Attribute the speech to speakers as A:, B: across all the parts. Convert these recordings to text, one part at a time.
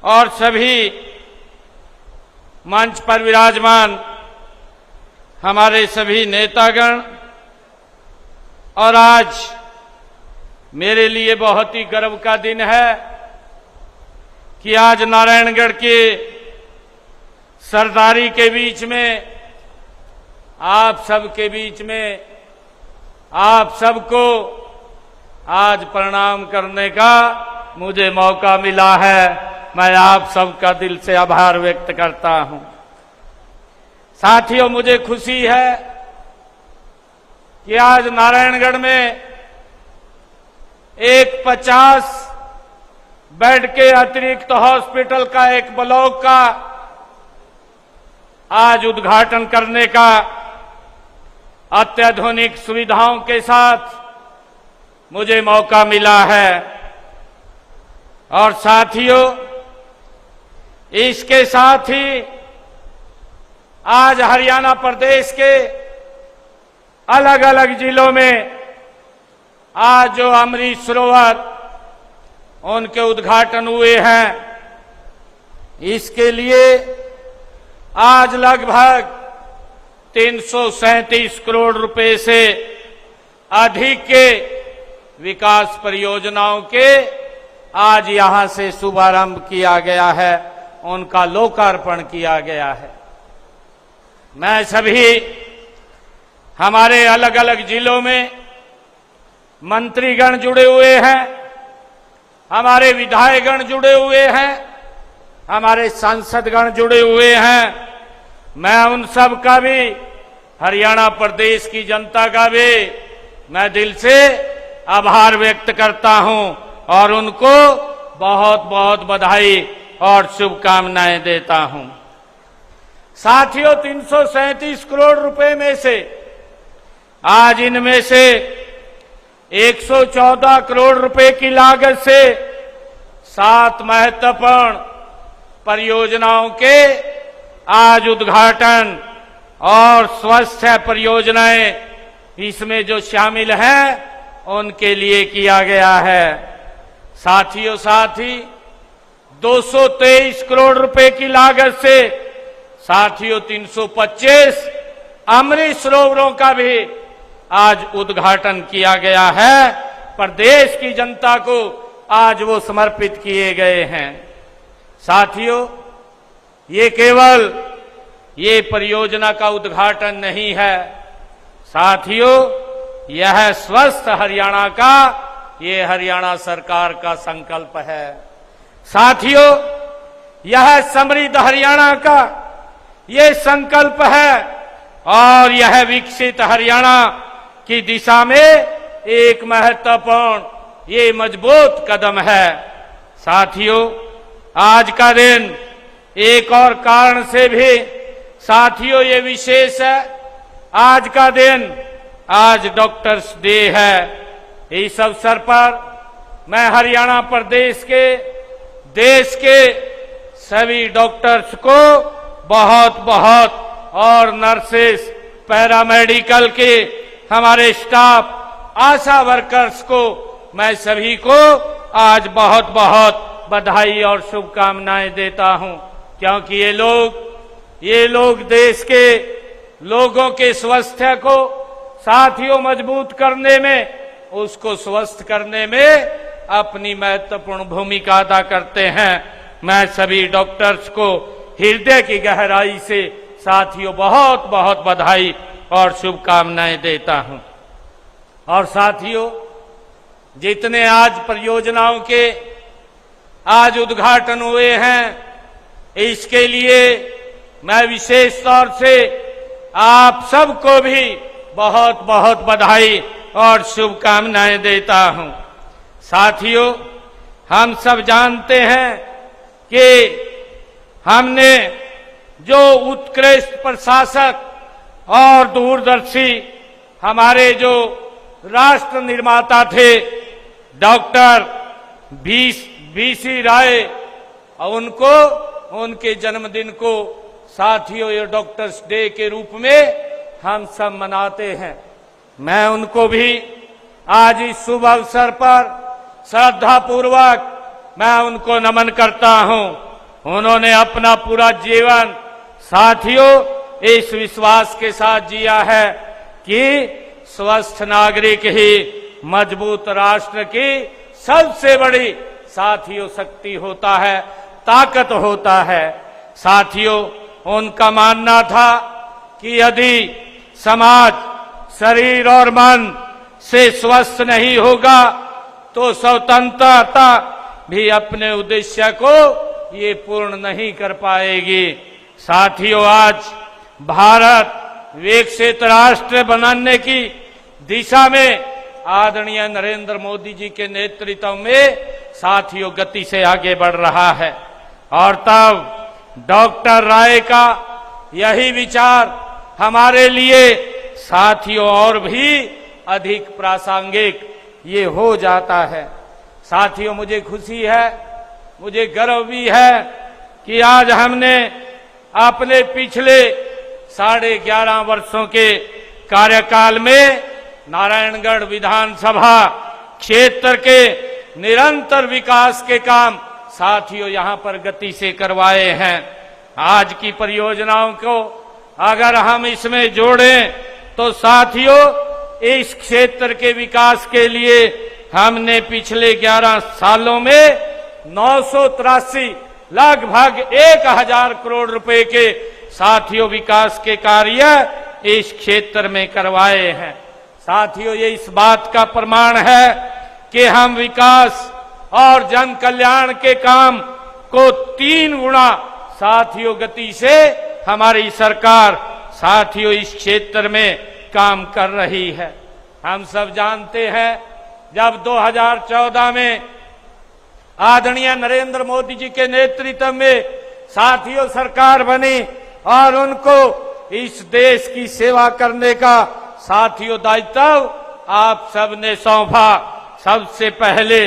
A: और सभी मंच पर विराजमान हमारे सभी नेतागण, और आज मेरे लिए बहुत ही गर्व का दिन है कि आज नारायणगढ़ के सरदारी के बीच में, आप सबके बीच में, आप सबको आज प्रणाम करने का मुझे मौका मिला है। मैं आप सबका दिल से आभार व्यक्त करता हूं। साथियों, मुझे खुशी है कि आज नारायणगढ़ में एक 50 बेड के अतिरिक्त हॉस्पिटल का एक ब्लॉक का आज उद्घाटन करने का अत्याधुनिक सुविधाओं के साथ मुझे मौका मिला है। और साथियों, इसके साथ ही आज हरियाणा प्रदेश के अलग अलग जिलों में आज जो अमृत सरोवर उनके उद्घाटन हुए हैं, इसके लिए आज लगभग 337 करोड़ रुपए से अधिक के विकास परियोजनाओं के आज यहां से शुभारंभ किया गया है, उनका लोकार्पण किया गया है। मैं सभी हमारे अलग अलग जिलों में मंत्रीगण जुड़े हुए हैं, हमारे विधायकगण जुड़े हुए हैं, हमारे सांसदगण जुड़े हुए हैं। मैं उन सब का भी, हरियाणा प्रदेश की जनता का भी मैं दिल से आभार व्यक्त करता हूं और उनको बहुत बहुत बधाई और शुभकामनाएं देता हूं। साथियों, 337 करोड़ रुपए में से आज इनमें से 114 करोड़ रुपए की लागत से 7 महत्वपूर्ण परियोजनाओं के आज उद्घाटन और स्वास्थ्य परियोजनाएं इसमें जो शामिल हैं उनके लिए किया गया है। साथियों, साथ ही 223 करोड़ रुपए की लागत से साथियों 325 अमृत सरोवरों का भी आज उद्घाटन किया गया है। प्रदेश की जनता को आज वो समर्पित किए गए हैं। साथियों, ये केवल ये परियोजना का उद्घाटन नहीं है, साथियों यह स्वस्थ हरियाणा का, ये हरियाणा सरकार का संकल्प है। साथियों, यह समृद्ध हरियाणा का ये संकल्प है और यह विकसित हरियाणा की दिशा में एक महत्वपूर्ण ये मजबूत कदम है। साथियों, आज का दिन एक और कारण से भी साथियों ये विशेष है। आज का दिन, आज डॉक्टर्स डे है। इस अवसर पर मैं हरियाणा प्रदेश के, देश के सभी डॉक्टर्स को बहुत बहुत, और नर्सेस, पैरामेडिकल के हमारे स्टाफ, आशा वर्कर्स को मैं सभी को आज बहुत बहुत बधाई और शुभकामनाएं देता हूं, क्योंकि ये लोग देश के लोगों के स्वास्थ्य को साथियों मजबूत करने में, उसको स्वस्थ करने में अपनी महत्वपूर्ण भूमिका अदा करते हैं। मैं सभी डॉक्टर्स को हृदय की गहराई से साथियों बहुत बहुत बधाई और शुभकामनाएं देता हूं। और साथियों, जितने आज परियोजनाओं के आज उद्घाटन हुए हैं, इसके लिए मैं विशेष तौर से आप सबको भी बहुत बहुत बधाई और शुभकामनाएं देता हूं। साथियों, हम सब जानते हैं कि हमने जो उत्कृष्ट प्रशासक और दूरदर्शी हमारे जो राष्ट्र निर्माता थे डॉक्टर बीसी राय, उनको उनके जन्मदिन को साथियों ये डॉक्टर्स डे के रूप में हम सब मनाते हैं। मैं उनको भी आज इस शुभ अवसर पर श्रद्धा पूर्वक मैं उनको नमन करता हूं। उन्होंने अपना पूरा जीवन साथियों इस विश्वास के साथ जिया है कि स्वस्थ नागरिक ही मजबूत राष्ट्र की सबसे बड़ी साथियों शक्ति होता है, ताकत होता है। साथियों, उनका मानना था कि यदि समाज शरीर और मन से स्वस्थ नहीं होगा तो स्वतंत्रता भी अपने उद्देश्य को ये पूर्ण नहीं कर पाएगी। साथियों, आज भारत विकसित राष्ट्र बनाने की दिशा में आदरणीय नरेंद्र मोदी जी के नेतृत्व में साथियों गति से आगे बढ़ रहा है। और तब डॉक्टर राय का यही विचार हमारे लिए साथियों और भी अधिक प्रासंगिक ये हो जाता है। साथियों, मुझे खुशी है, मुझे गर्व भी है कि आज हमने अपने पिछले 11.5 वर्षों के कार्यकाल में नारायणगढ़ विधानसभा क्षेत्र के निरंतर विकास के काम साथियों यहां पर गति से करवाए हैं। आज की परियोजनाओं को अगर हम इसमें जोड़ें तो साथियों इस क्षेत्र के विकास के लिए हमने पिछले 11 सालों में 983 लगभग 1000 करोड़ रुपए के साथियों विकास के कार्य इस क्षेत्र में करवाए हैं। साथियों, ये इस बात का प्रमाण है कि हम विकास और जन कल्याण के काम को 3 गुना साथियों गति से हमारी सरकार साथियों इस क्षेत्र में काम कर रही है। हम सब जानते हैं जब 2014 में आदरणीय नरेंद्र मोदी जी के नेतृत्व में साथियों सरकार बनी और उनको इस देश की सेवा करने का साथियों दायित्व आप सबने सौंपा। सबसे पहले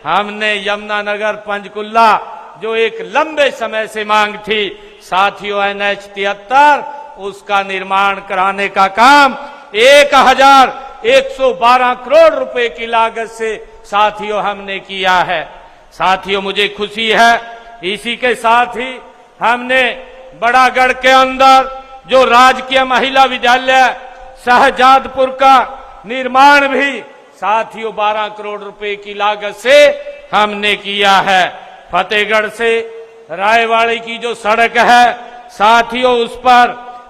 A: हमने यमुनानगर पंचकुला जो एक लंबे समय से मांग थी साथियों NH 73 उसका निर्माण कराने का काम 1112 करोड़ रुपए की लागत से साथियों हमने किया है। साथियों, मुझे खुशी है इसी के साथ ही हमने बड़ागढ़ के अंदर जो राजकीय महिला विद्यालय शहजादपुर का निर्माण भी साथियों 12 करोड़ रुपए की लागत से हमने किया है। फतेहगढ़ से रायवाड़ी की जो सड़क है साथियों उस पर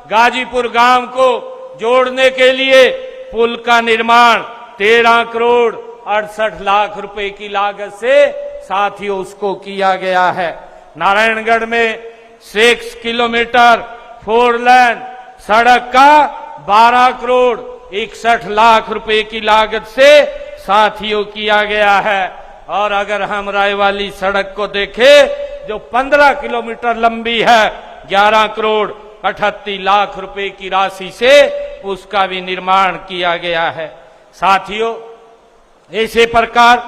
A: गाजीपुर गांव को जोड़ने के लिए पुल का निर्माण 13 करोड़ 68 लाख रुपए की लागत से साथियों उसको किया गया है। नारायणगढ़ में 6 किलोमीटर 4 लेन सड़क का 12 करोड़ 61 लाख रुपए की लागत से साथियों किया गया है। और अगर हम रायवाली सड़क को देखें जो 15 किलोमीटर लंबी है 11 करोड़ 38 लाख रुपए की राशि से उसका भी निर्माण किया गया है। साथियों, इसी प्रकार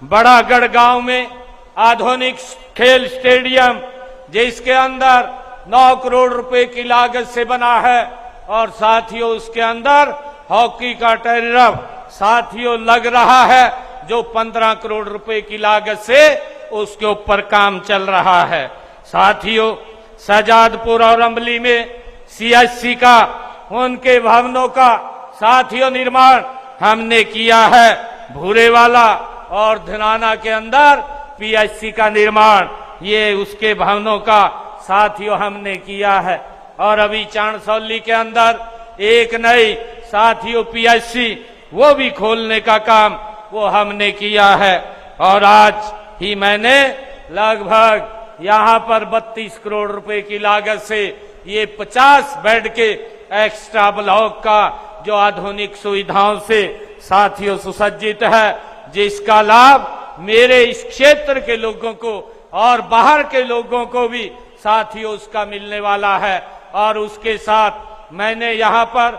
A: बड़ागढ़ गांव में आधुनिक खेल स्टेडियम जिसके अंदर 9 करोड़ रुपए की लागत से बना है और साथियों उसके अंदर हॉकी का टर्फ साथियों लग रहा है जो 15 करोड़ रुपए की लागत से उसके ऊपर काम चल रहा है। साथियों, शहजादपुर और अम्बली में CSC का उनके भवनों का साथियों निर्माण हमने किया है। भूरेवाला और धनाना के अंदर PSC का निर्माण ये उसके भवनों का साथियों हमने किया है। और अभी चांदसौली के अंदर एक नई साथियों PSC वो भी खोलने का काम वो हमने किया है। और आज ही मैंने लगभग यहाँ पर 32 करोड़ रुपए की लागत से ये 50 बेड के एक्स्ट्रा ब्लॉक का जो आधुनिक सुविधाओं से साथियों सुसज्जित है जिसका लाभ मेरे इस क्षेत्र के लोगों को और बाहर के लोगों को भी साथियों उसका मिलने वाला है। और उसके साथ मैंने यहाँ पर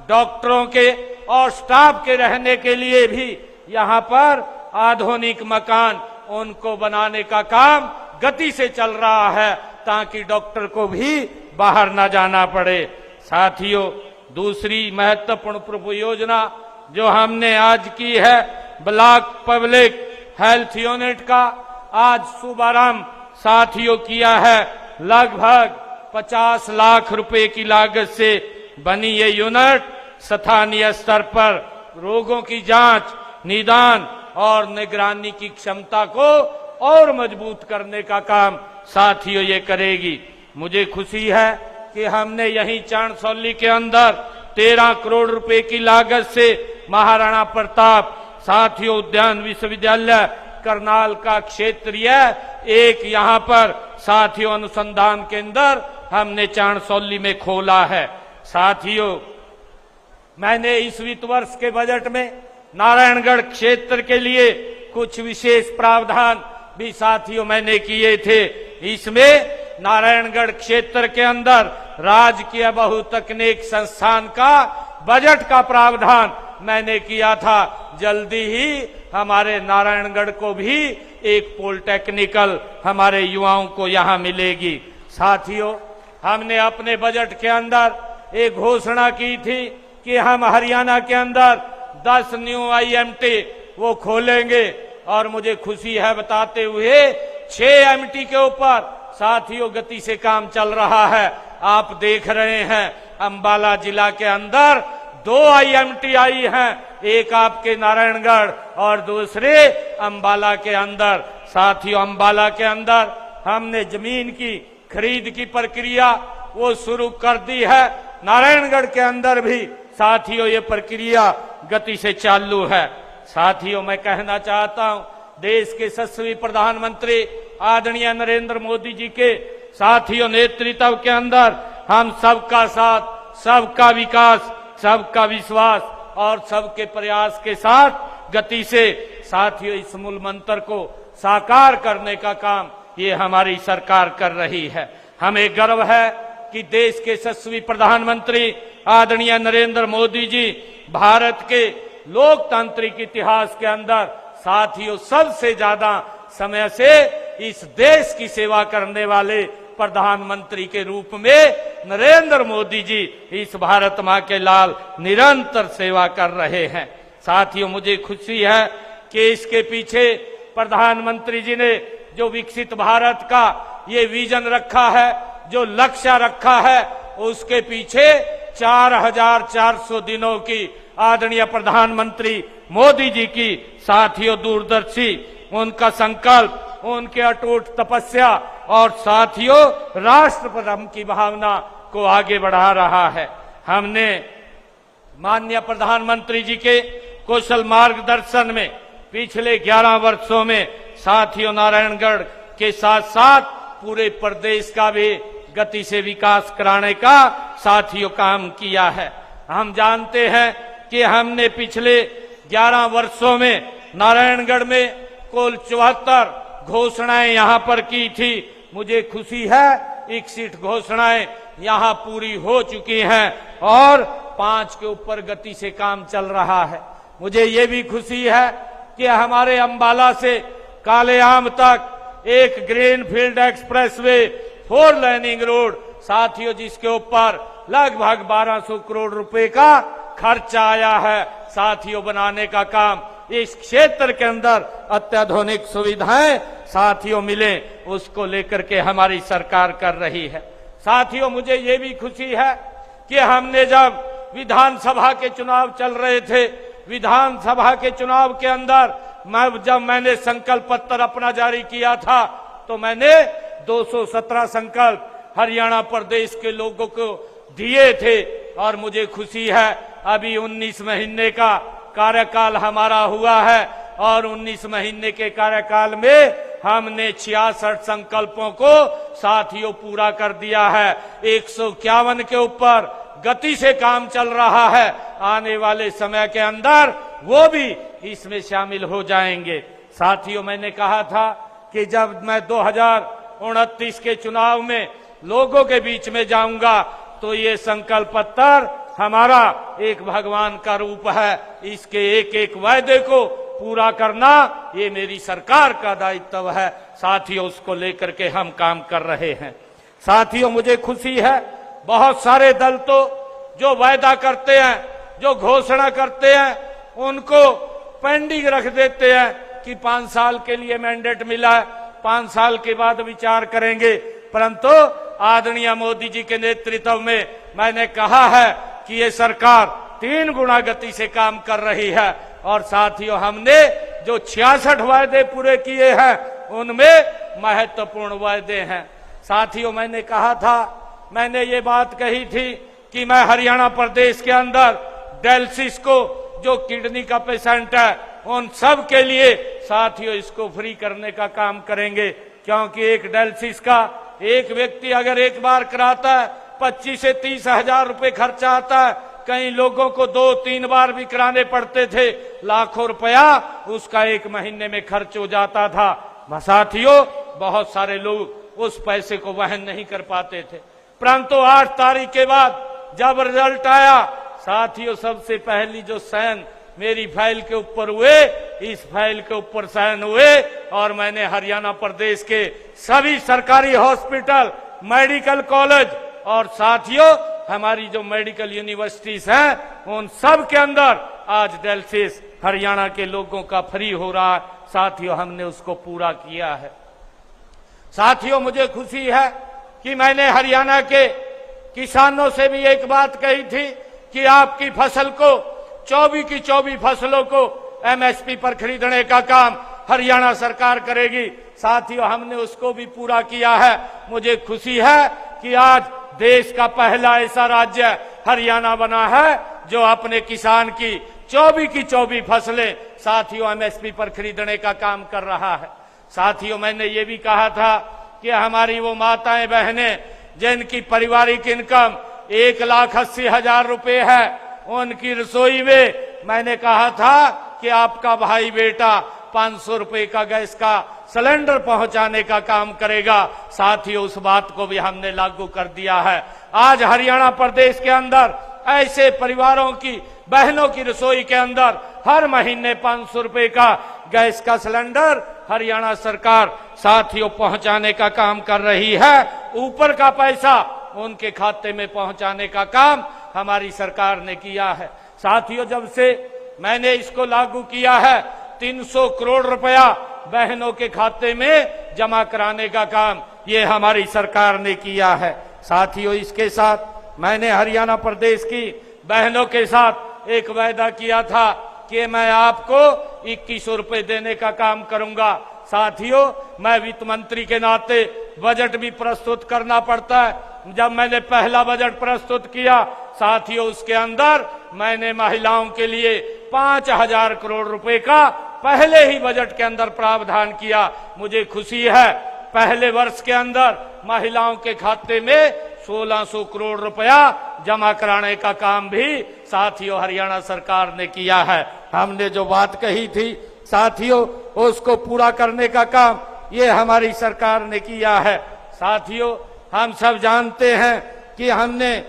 A: डॉक्टरों के और स्टाफ के रहने के लिए भी यहाँ पर आधुनिक मकान उनको बनाने का काम गति से चल रहा है ताकि डॉक्टर को भी बाहर न जाना पड़े। साथियों, दूसरी महत्वपूर्ण परियोजना जो हमने आज की है ब्लॉक पब्लिक हेल्थ यूनिट का आज शुभारंभ साथियों किया है। लगभग 50 लाख रुपए की लागत से बनी ये यूनिट स्थानीय स्तर पर रोगों की जांच, निदान और निगरानी की क्षमता को और मजबूत करने का काम साथियों ये करेगी। मुझे खुशी है कि हमने यही चांदसौली के अंदर 13 करोड़ रुपए की लागत से महाराणा प्रताप साथियों उद्यान विश्वविद्यालय करनाल का क्षेत्रीय एक यहाँ पर साथियों अनुसंधान केंद्र हमने चांदसौली में खोला है। साथियों, मैंने इस वित्त वर्ष के बजट में नारायणगढ़ क्षेत्र के लिए कुछ विशेष प्रावधान भी साथियों मैंने किए थे। इसमें नारायणगढ़ क्षेत्र के अंदर राजकीय बहुतकनीक संस्थान का बजट का प्रावधान मैंने किया था। जल्दी ही हमारे नारायणगढ़ को भी एक पॉलिटेक्निकल हमारे युवाओं को यहां मिलेगी। साथियों, हमने अपने बजट के अंदर एक घोषणा की थी कि हम हरियाणा के अंदर 10 न्यू IMT वो खोलेंगे और मुझे खुशी है बताते हुए 6 MT के ऊपर साथियों गति से काम चल रहा है। आप देख रहे हैं अंबाला जिला के अंदर 2 IMT आई हैं, एक आपके नारायणगढ़ और दूसरे अंबाला के अंदर। साथियों, अंबाला के अंदर हमने जमीन की खरीद की प्रक्रिया वो शुरू कर दी है। नारायणगढ़ के अंदर भी साथियों ये प्रक्रिया गति से चालू है। साथियों, मैं कहना चाहता हूं, देश के यशस्वी प्रधानमंत्री आदरणीय नरेंद्र मोदी जी के साथियों नेतृत्व के अंदर हम सबका साथ, सबका विकास, सबका विश्वास और सबके प्रयास के साथ गति से साथियों इस मूल मंत्र को साकार करने का काम ये हमारी सरकार कर रही है। हमें गर्व है कि देश के यशस्वी प्रधानमंत्री आदरणीय नरेंद्र मोदी जी भारत के लोकतांत्रिक इतिहास के अंदर साथियों सबसे ज्यादा समय से इस देश की सेवा करने वाले प्रधानमंत्री के रूप में नरेंद्र मोदी जी इस भारत मां के लाल निरंतर सेवा कर रहे हैं। साथियों, मुझे खुशी है कि इसके पीछे प्रधानमंत्री जी ने जो विकसित भारत का ये विजन रखा है, जो लक्ष्य रखा है, उसके पीछे 4400 दिनों की आदरणीय प्रधानमंत्री मोदी जी की साथियों दूरदर्शी उनका संकल्प, उनके अटूट तपस्या और साथियों राष्ट्र प्रेम की भावना को आगे बढ़ा रहा है। हमने माननीय प्रधानमंत्री जी के कुशल मार्गदर्शन में पिछले 11 वर्षों में साथियों नारायणगढ़ के साथ साथ पूरे प्रदेश का भी गति से विकास कराने का साथियों काम किया है। हम जानते हैं कि हमने पिछले 11 वर्षों में नारायणगढ़ में कुल 74 घोषणाएं यहां पर की थी। मुझे खुशी है 61 घोषणाएं यहां पूरी हो चुकी हैं और 5 के ऊपर गति से काम चल रहा है। मुझे ये भी खुशी है कि हमारे अंबाला से कालेआम तक एक ग्रीनफील्ड एक्सप्रेसवे 4 लेनिंग रोड साथियों जिसके ऊपर लगभग 1200 करोड़ रुपए का खर्चा आया है साथियों बनाने का काम इस क्षेत्र के अंदर अत्याधुनिक सुविधाएं साथियों मिले उसको लेकर के हमारी सरकार कर रही है। साथियों, मुझे ये भी खुशी है कि हमने जब विधानसभा के चुनाव चल रहे थे, विधानसभा के चुनाव के अंदर जब मैंने संकल्प पत्र अपना जारी किया था तो मैंने 217 संकल्प हरियाणा प्रदेश के लोगों को दिए थे और मुझे खुशी है अभी 19 महीने का कार्यकाल हमारा हुआ है और 19 महीने के कार्यकाल में हमने 66 संकल्पों को साथियों पूरा कर दिया है। 151 के ऊपर गति से काम चल रहा है। आने वाले समय के अंदर वो भी इसमें शामिल हो जाएंगे। साथियों, मैंने कहा था कि जब मैं 2029 के चुनाव में लोगों के बीच में जाऊंगा तो ये संकल्प पत्र हमारा एक भगवान का रूप है। इसके एक एक वायदे को पूरा करना ये मेरी सरकार का दायित्व है। साथियों, उसको लेकर के हम काम कर रहे हैं। साथियों, मुझे खुशी है बहुत सारे दल तो जो वायदा करते हैं, जो घोषणा करते हैं, उनको पेंडिंग रख देते हैं कि 5 साल के लिए मैंडेट मिला है, 5 साल के बाद विचार करेंगे, परंतु आदरणीय मोदी जी के नेतृत्व में मैंने कहा है कि ये सरकार 3 गुना गति से काम कर रही है। और साथियों, हमने जो 66 वायदे पूरे किए हैं उनमें महत्वपूर्ण वायदे हैं। साथियों, मैंने कहा था, मैंने ये बात कही थी कि मैं हरियाणा प्रदेश के अंदर डायलिसिस को, जो किडनी का पेशेंट है, उन सब के लिए साथियों इसको फ्री करने का काम करेंगे, क्योंकि एक डायलिसिस का एक व्यक्ति अगर एक बार कराता है 25 से 30 हजार रुपए खर्चा आता है। कई लोगों को 2-3 बार भी कराने पड़ते थे, लाखों रुपया उसका एक महीने में खर्च हो जाता था। साथियों, बहुत सारे लोग उस पैसे को वहन नहीं कर पाते थे, परंतु 8 तारीख के बाद जब रिजल्ट आया, साथियों सबसे पहली जो साइन मेरी फाइल के ऊपर हुए, इस फाइल के ऊपर साइन हुए और मैंने हरियाणा प्रदेश के सभी सरकारी हॉस्पिटल, मेडिकल कॉलेज और साथियों हमारी जो मेडिकल यूनिवर्सिटीज हैं, उन सब के अंदर आज डायलिसिस हरियाणा के लोगों का फ्री हो रहा है। साथियों, हमने उसको पूरा किया है। साथियों, मुझे खुशी है कि मैंने हरियाणा के किसानों से भी एक बात कही थी कि आपकी फसल को, 24 की 24 फसलों को एमएसपी पर खरीदने का काम हरियाणा सरकार करेगी। साथियों, हमने उसको भी पूरा किया है। मुझे खुशी है कि आज देश का पहला ऐसा राज्य हरियाणा बना है जो अपने किसान की 24 की 24 फसलें साथियों एमएसपी पर खरीदने का काम कर रहा है। साथियों, मैंने ये भी कहा था कि हमारी वो माताएं बहनें जिनकी पारिवारिक इनकम 1,80,000 रुपए है, उनकी रसोई में मैंने कहा था कि आपका भाई बेटा 500 रुपए का गैस का सिलेंडर पहुंचाने का काम करेगा। साथियों, उस बात को भी हमने लागू कर दिया है। आज हरियाणा प्रदेश के अंदर ऐसे परिवारों की, बहनों की रसोई के अंदर हर महीने 500 रुपए का गैस का सिलेंडर हरियाणा सरकार साथियों पहुंचाने का काम कर रही है। ऊपर का पैसा उनके खाते में पहुंचाने का काम हमारी सरकार ने किया है। साथियों, जब से मैंने इसको लागू किया है, 300 करोड़ रुपया बहनों के खाते में जमा कराने का काम ये हमारी सरकार ने किया है। साथियों, इसके साथ मैंने हरियाणा प्रदेश की बहनों के साथ एक वायदा किया था कि मैं आपको 2100 रुपए देने का काम करूंगा। साथियों, मैं वित्त मंत्री के नाते बजट भी प्रस्तुत करना पड़ता है। जब मैंने पहला बजट प्रस्तुत किया, साथियों उसके अंदर मैंने महिलाओं के लिए 5000 करोड़ रुपए का पहले ही बजट के अंदर प्रावधान किया। मुझे खुशी है, पहले वर्ष के अंदर महिलाओं के खाते में 1600 करोड़ रुपया जमा कराने का काम भी साथियों हरियाणा सरकार ने किया है। हमने जो बात कही थी साथियों, उसको पूरा करने का काम ये हमारी सरकार ने किया है। साथियों, हम सब जानते हैं कि हमने,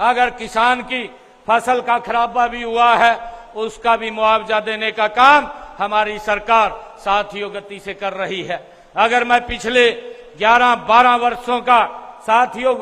A: अगर किसान की फसल का खराबा भी हुआ है, उसका भी मुआवजा देने का काम हमारी सरकार साथियों गति से कर रही है। अगर मैं पिछले 11-12 वर्षों का साथियों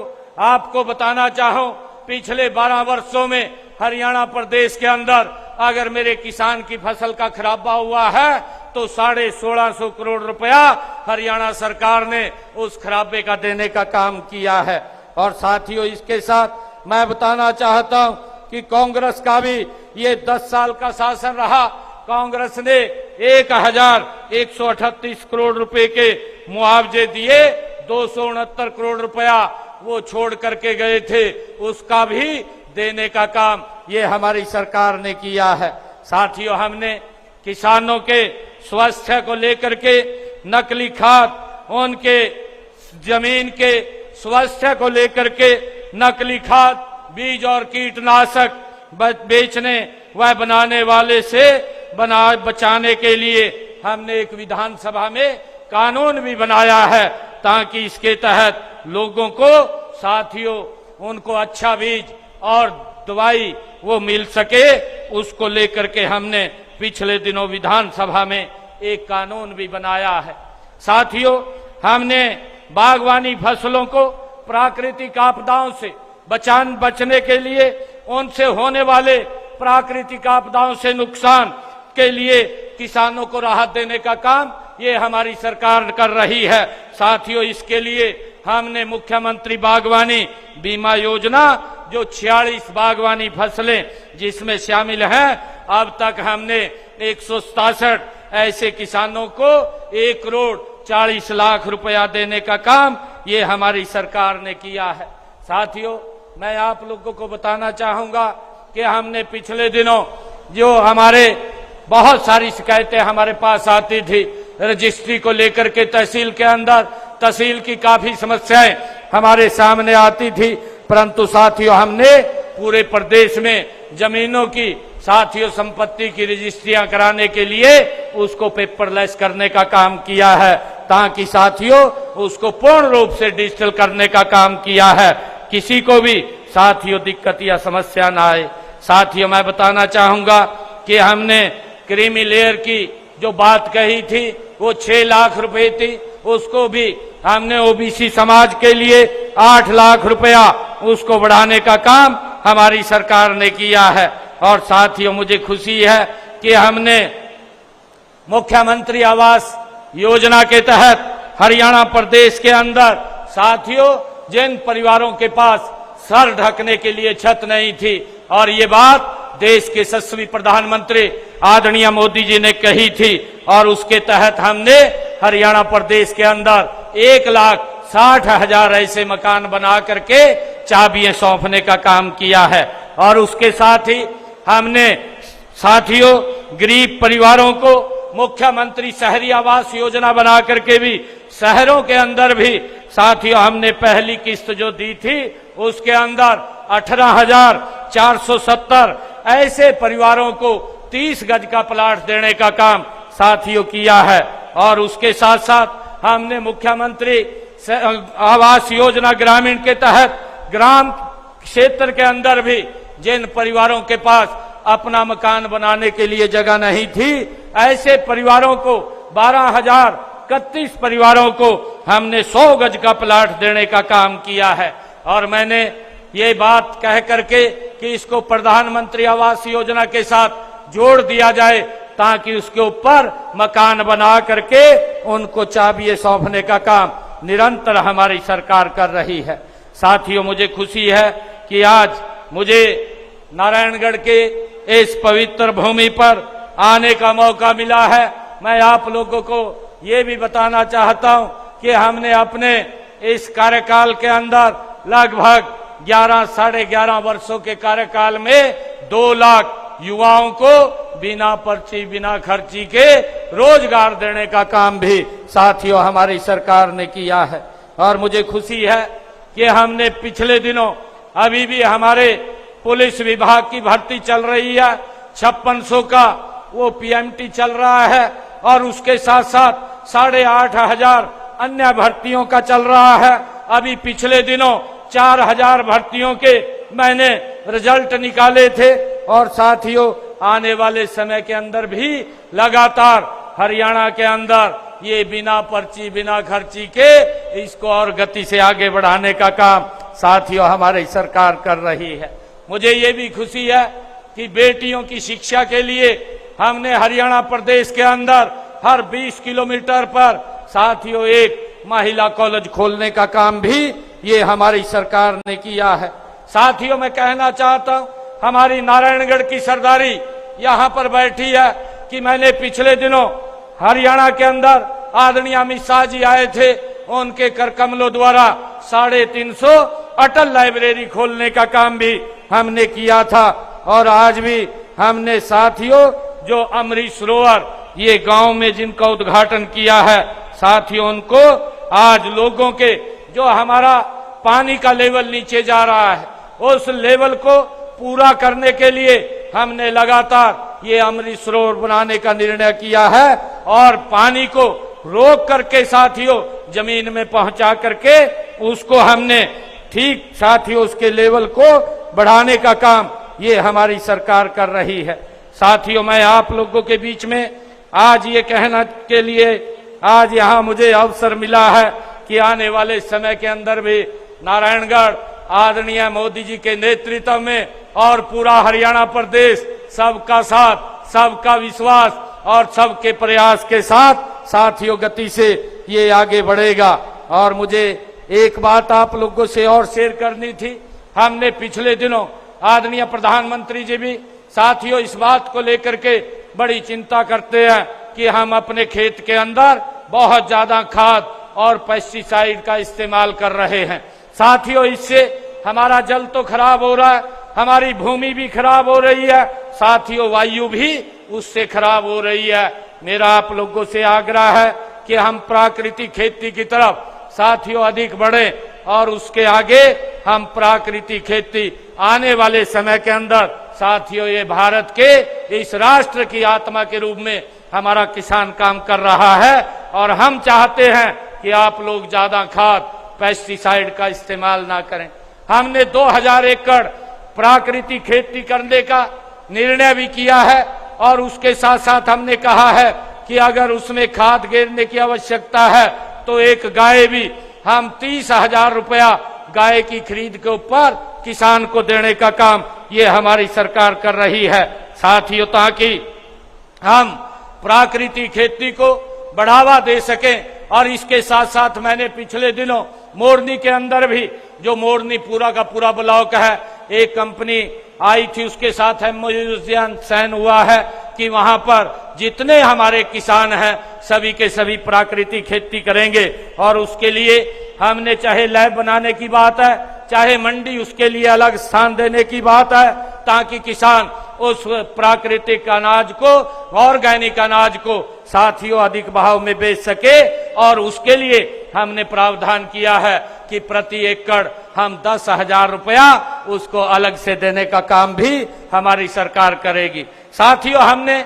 A: आपको बताना चाहूं, पिछले 12 वर्षों में हरियाणा प्रदेश के अंदर अगर मेरे किसान की फसल का खराबा हुआ है तो 1650 करोड़ रुपया हरियाणा सरकार ने उस खराबे का देने का काम किया है। और साथियों, इसके साथ मैं बताना चाहता हूं कि कांग्रेस का भी ये 10 साल का शासन रहा। कांग्रेस ने 1138 करोड़ रुपए के मुआवजे दिए, 269 करोड़ रुपया वो छोड़ करके गए थे, उसका भी देने का काम ये हमारी सरकार ने किया है। साथियों, हमने किसानों के स्वास्थ्य को लेकर के नकली खाद, उनके जमीन के स्वास्थ्य को लेकर के नकली खाद, बीज और कीटनाशक बेचने व बनाने वाले से बचाने के लिए हमने एक विधानसभा में कानून भी बनाया है, ताकि इसके तहत लोगों को साथियों उनको अच्छा बीज और दवाई वो मिल सके। उसको लेकर के हमने पिछले दिनों विधानसभा में एक कानून भी बनाया है। साथियों, हमने बागवानी फसलों को प्राकृतिक आपदाओं से बचने के लिए, उनसे होने वाले प्राकृतिक आपदाओं से नुकसान के लिए किसानों को राहत देने का काम ये हमारी सरकार कर रही है। साथियों, इसके लिए हमने मुख्यमंत्री बागवानी बीमा योजना, जो 46 बागवानी फसलें जिसमें शामिल हैं, अब तक हमने 167 ऐसे किसानों को 1,40,00,000 रुपया देने का काम ये हमारी सरकार ने किया है। साथियों, मैं आप लोगों को बताना चाहूंगा कि हमने पिछले दिनों जो हमारे बहुत सारी शिकायतें हमारे पास आती थी रजिस्ट्री को लेकर के, तहसील की काफी समस्याएं हमारे सामने आती थी, परंतु साथियों हमने पूरे प्रदेश में जमीनों की संपत्ति की रजिस्ट्रियां कराने के लिए उसको पेपरलेस करने का काम किया है, ताकि साथियों उसको पूर्ण रूप से डिजिटल करने का काम किया है, किसी को भी साथियों दिक्कत या समस्या ना आए। साथियों, मैं बताना चाहूंगा कि हमने क्रीमी लेयर की जो बात कही थी वो 6 लाख रुपए थी, उसको भी हमने ओबीसी समाज के लिए 8 लाख रुपया उसको बढ़ाने का काम हमारी सरकार ने किया है। और साथियों, मुझे खुशी है कि हमने मुख्यमंत्री आवास योजना के तहत हरियाणा प्रदेश के अंदर साथियों जिन परिवारों के पास सर ढकने के लिए छत नहीं थी, और ये बात देश के यशस्वी प्रधानमंत्री आदरणीय मोदी जी ने कही थी, और उसके तहत हमने हरियाणा प्रदेश के अंदर 1,60,000 ऐसे मकान बना करके चाबियां सौंपने का काम किया है। और उसके साथ ही हमने साथियों गरीब परिवारों को मुख्यमंत्री शहरी आवास योजना बना करके भी शहरों के अंदर भी साथियों हमने पहली किस्त जो दी थी उसके अंदर 18,470 ऐसे परिवारों को 30 गज का प्लाट देने का काम साथियों किया है। और उसके साथ साथ हमने मुख्यमंत्री आवास योजना ग्रामीण के तहत ग्राम क्षेत्र के अंदर भी जिन परिवारों के पास अपना मकान बनाने के लिए जगह नहीं थी, ऐसे परिवारों को 12,031 परिवारों को हमने 100 गज का प्लाट देने का काम किया है। और मैंने ये बात कह करके कि इसको प्रधानमंत्री आवास योजना के साथ जोड़ दिया जाए, ताकि उसके ऊपर मकान बना करके उनको चाबियां सौंपने का काम निरंतर हमारी सरकार कर रही है। साथियों, मुझे खुशी है कि आज मुझे नारायणगढ़ के इस पवित्र भूमि पर आने का मौका मिला है। मैं आप लोगों को ये भी बताना चाहता हूं कि हमने अपने इस कार्यकाल के अंदर लगभग 11-11.5 वर्षों के कार्यकाल में 2 लाख युवाओं को बिना पर्ची बिना खर्ची के रोजगार देने का काम भी साथियों हमारी सरकार ने किया है। और मुझे खुशी है कि हमने पिछले दिनों अभी भी हमारे पुलिस विभाग की भर्ती चल रही है, 5600 का वो पीएमटी चल रहा है, और उसके साथ साथ 8,500 अन्य भर्तियों का चल रहा है। अभी पिछले दिनों 4,000 भर्तियों के मैंने रिजल्ट निकाले थे, और साथियों आने वाले समय के अंदर भी लगातार हरियाणा के अंदर ये बिना पर्ची बिना खर्ची के इसको और गति से आगे बढ़ाने का काम साथियों हमारी सरकार कर रही है। मुझे ये भी खुशी है कि बेटियों की शिक्षा के लिए हमने हरियाणा प्रदेश के अंदर हर 20 किलोमीटर पर साथियों एक महिला कॉलेज खोलने का काम भी ये हमारी सरकार ने किया है। साथियों, मैं कहना चाहता हूं, हमारी नारायणगढ़ की सरदारी यहां पर बैठी है कि मैंने पिछले दिनों हरियाणा के अंदर आदरणीय अमित शाह जी आए थे, उनके कर कमलों द्वारा 350 अटल लाइब्रेरी खोलने का काम भी हमने किया था। और आज भी हमने साथियों जो अमृत सरोवर ये गांव में जिनका उद्घाटन किया है, साथियों उनको आज लोगों के जो हमारा पानी का लेवल नीचे जा रहा है उस लेवल को पूरा करने के लिए हमने लगातार ये अमृत सरोवर बनाने का निर्णय किया है, और पानी को रोक करके साथियों जमीन में पहुंचा करके उसको हमने ठीक साथियों उसके लेवल को बढ़ाने का काम ये हमारी सरकार कर रही है। साथियों, मैं आप लोगों के बीच में आज ये कहना के लिए आज यहाँ मुझे अवसर मिला है कि आने वाले समय के अंदर भी नारायणगढ़ आदरणीय मोदी जी के नेतृत्व में और पूरा हरियाणा प्रदेश सबका साथ सबका विश्वास और सबके प्रयास के साथ साथियों गति से ये आगे बढ़ेगा। और मुझे एक बात आप लोगों से और शेयर करनी थी। हमने पिछले दिनों आदरणीय प्रधानमंत्री जी भी साथियों इस बात को लेकर के बड़ी चिंता करते हैं कि हम अपने खेत के अंदर बहुत ज्यादा खाद और पेस्टिसाइड का इस्तेमाल कर रहे हैं। साथियों इससे हमारा जल तो खराब हो रहा है, हमारी भूमि भी खराब हो रही है, साथियों वायु भी उससे खराब हो रही है। मेरा आप लोगों से आग्रह है कि हम प्राकृतिक खेती की तरफ साथियों अधिक बढ़े और उसके आगे हम प्राकृतिक खेती आने वाले समय के अंदर साथियों ये भारत के इस राष्ट्र की आत्मा के रूप में हमारा किसान काम कर रहा है और हम चाहते हैं कि आप लोग ज्यादा खाद पेस्टिसाइड का इस्तेमाल ना करें। हमने 2000 एकड़ प्राकृतिक खेती करने का निर्णय भी किया है और उसके साथ साथ हमने कहा है कि अगर उसमें खाद गिरने की आवश्यकता है तो एक गाय भी हम 30,000 रुपया गाय की खरीद के ऊपर किसान को देने का काम ये हमारी सरकार कर रही है। साथियों ताकि हम प्राकृतिक खेती को बढ़ावा दे सकें और इसके साथ साथ मैंने पिछले दिनों मोरनी के अंदर भी जो मोरनी पूरा का पूरा ब्लॉक है एक कंपनी आई थी उसके साथ एमओयू साइन हुआ है कि वहां पर जितने हमारे किसान हैं सभी के सभी प्राकृतिक खेती करेंगे और उसके लिए हमने चाहे लैब बनाने की बात है चाहे मंडी उसके लिए अलग स्थान देने की बात है ताकि किसान उस प्राकृतिक अनाज को ऑर्गेनिक अनाज को साथियों अधिक भाव में बेच सके और उसके लिए हमने प्रावधान किया है कि प्रति एकड़ हम 10,000 रुपया उसको अलग से देने का काम भी हमारी सरकार करेगी। साथियों हमने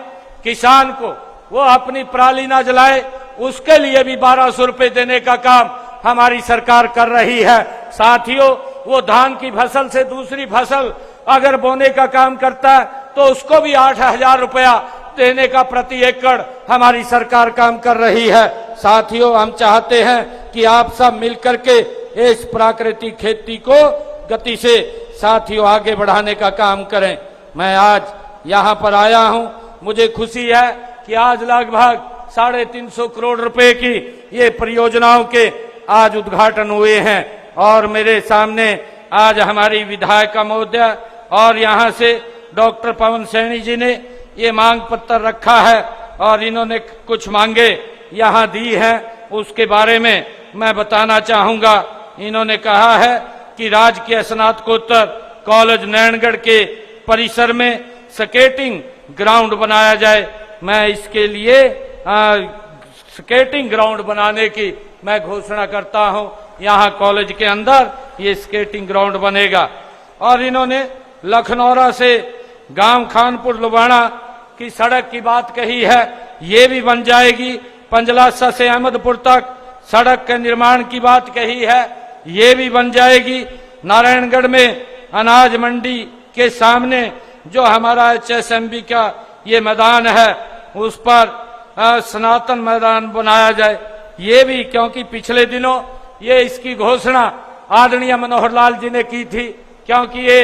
A: किसान को वो अपनी पराली ना जलाए उसके लिए भी 1200 रुपए देने का काम हमारी सरकार कर रही है। साथियों वो धान की फसल से दूसरी फसल अगर बोने का काम करता है तो उसको भी 8,000 रुपया देने का प्रति एकड़ हमारी सरकार काम कर रही है। साथियों हम चाहते हैं कि आप सब मिलकर के इस प्राकृतिक खेती को गति से साथियों आगे बढ़ाने का काम करें। मैं आज यहाँ पर आया हूँ, मुझे खुशी है कि आज लगभग 350 करोड़ रुपए की ये परियोजनाओं के आज उद्घाटन हुए हैं और मेरे सामने आज हमारी विधायिका महोदय और यहाँ से डॉक्टर पवन सैनी जी ने ये मांग पत्र रखा है और इन्होंने कुछ मांगे यहाँ दी हैं उसके बारे में मैं बताना चाहूंगा। इन्होंने कहा है कि राजकीय स्नातकोत्तर कॉलेज नैनगढ़ के परिसर में स्केटिंग ग्राउंड बनाया जाए। मैं इसके लिए स्केटिंग ग्राउंड बनाने की मैं घोषणा करता हूं। यहाँ कॉलेज के अंदर ये स्केटिंग ग्राउंड बनेगा। और इन्होंने लखनौरा से गांव खानपुर लुबाना की सड़क की बात कही है, ये भी बन जाएगी। पंजलासा से अहमदपुर तक सड़क के निर्माण की बात कही है, ये भी बन जाएगी। नारायणगढ़ में अनाज मंडी के सामने जो हमारा HSMB का ये मैदान है उस पर सनातन मैदान बनाया जाए, ये भी, क्योंकि पिछले दिनों ये इसकी घोषणा आदरणीय मनोहर लाल जी ने की थी, क्योंकि ये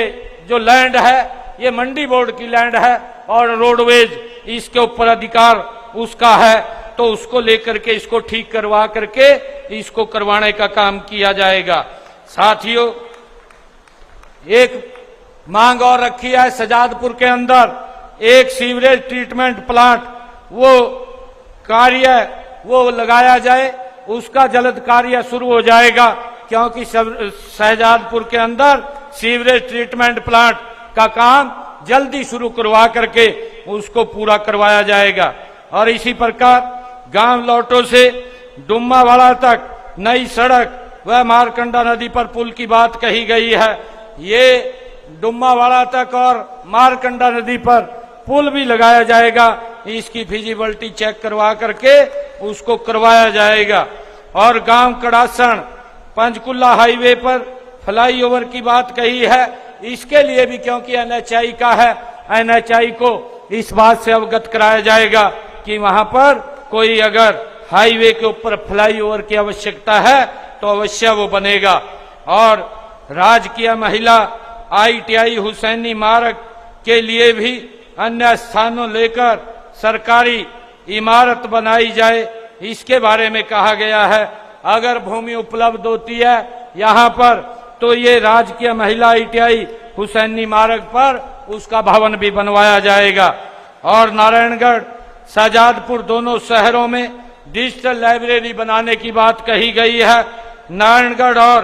A: जो लैंड है ये मंडी बोर्ड की लैंड है और रोडवेज इसके ऊपर अधिकार उसका है, तो उसको लेकर के इसको ठीक करवा करके इसको करवाने का काम किया जाएगा। साथियों एक मांग और रखी है, सजादपुर के अंदर एक सीवरेज ट्रीटमेंट प्लांट वो कार्य वो लगाया जाए, उसका जल्द कार्य शुरू हो जाएगा, क्योंकि शहजादपुर के अंदर सीवरेज ट्रीटमेंट प्लांट का काम जल्दी शुरू करवा करके उसको पूरा करवाया जाएगा। और इसी प्रकार गांव लौटो से डुम्मावाड़ा तक नई सड़क व मारकंडा नदी पर पुल की बात कही गई है। ये डुम्मावाड़ा तक और मारकंडा नदी पर पुल भी लगाया जाएगा, इसकी फिजिबिलिटी चेक करवा करके उसको करवाया जाएगा। और गांव कड़ासन पंचकुला हाईवे पर फ्लाईओवर की बात कही है, इसके लिए भी क्योंकि NHI का है, NHI को इस बात से अवगत कराया जाएगा कि वहां पर कोई अगर हाईवे के ऊपर फ्लाईओवर की आवश्यकता है तो अवश्य वो बनेगा। और राजकीय महिला ITI हुसैनी मार्ग के लिए भी अन्य स्थानों लेकर सरकारी इमारत बनाई जाए, इसके बारे में कहा गया है। अगर भूमि उपलब्ध होती है यहाँ पर तो ये राजकीय महिला ITI हुसैनी मार्ग पर उसका भवन भी बनवाया जाएगा। और नारायणगढ़ शाहजादपुर दोनों शहरों में डिजिटल लाइब्रेरी बनाने की बात कही गई है। नारायणगढ़ और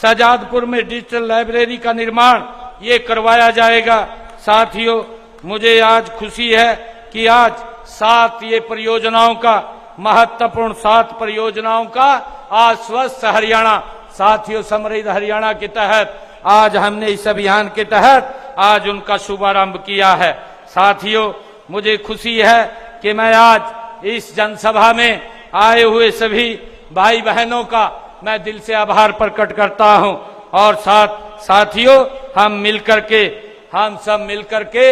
A: शाहजादपुर में डिजिटल लाइब्रेरी का निर्माण ये करवाया जाएगा। साथियों, मुझे आज खुशी है कि आज 7 ये परियोजनाओं का महत्वपूर्ण 7 परियोजनाओं का आज स्वस्थ हरियाणा, साथियों समृद्ध हरियाणा के तहत आज हमने इस अभियान के तहत आज उनका शुभारंभ किया है। साथियों, मुझे खुशी है कि मैं आज इस जनसभा में आए हुए सभी भाई बहनों का मैं दिल से आभार प्रकट करता हूं। और साथियों, हम सब मिलकर के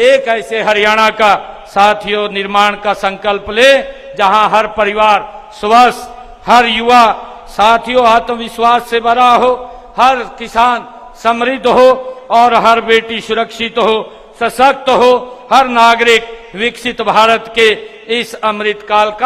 A: एक ऐसे हरियाणा का साथियों निर्माण का संकल्प ले जहां हर परिवार स्वस्थ, हर युवा साथियों आत्मविश्वास से भरा हो, हर किसान समृद्ध हो और हर बेटी सुरक्षित हो, सशक्त हो, हर नागरिक विकसित भारत के इस अमृत काल का